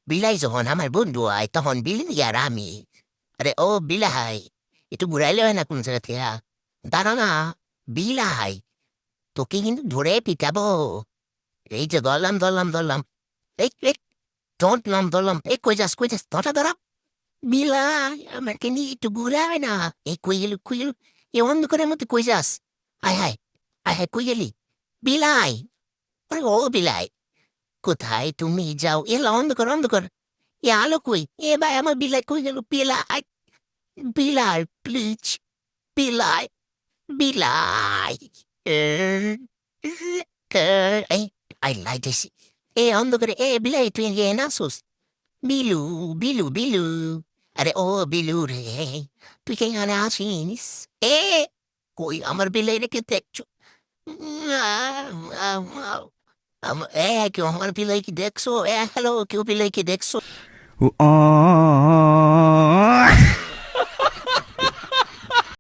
বিলাই যখন আমার বন্ধু হয় তখন বিলি আর আমি। আরে ও বিলাই, একটু ঘুরাইলে হয় না কোন জায়গা থেকে? দাঁড়া না, বিলাই, তোকে কিন্তু ধরে পিটাবো। এই যে ধরলাম ধরলাম ধরলাম, এই এই ধরলাম ধরলাম, এই কই যাস ধরা ধরা। বিলাই, আমাকে নিয়ে একটু ঘুরায় না। এই কই গেলু, এ অন্ধকারের মধ্যে কই যাস? আয় হায়, আয় হায়, কই গেলি বিলাই? আরে ও বিলাই, কোথায় তুমি যাও? এলা অন্ধকার অন্ধকার, এ আলো কই? এ ভাই, আমার বিলাই কই গেল? বিলাই, বিলাই প্লিজ, বিলাই, বিলাই। এই আই লাইতেছি। এ অন্ধকারে, এ বিলাই তুই এখানে আসোস? বিলু, বিলু, বিলু, আরে ও বিলু রে, তুই কে এখানে আসিস? এ কই আমার বিলাই রেখে দেখছো? কেউ আমার বিলাই কি দেখছো? হ্যালো, কেউ বিলাই কি দেখছো?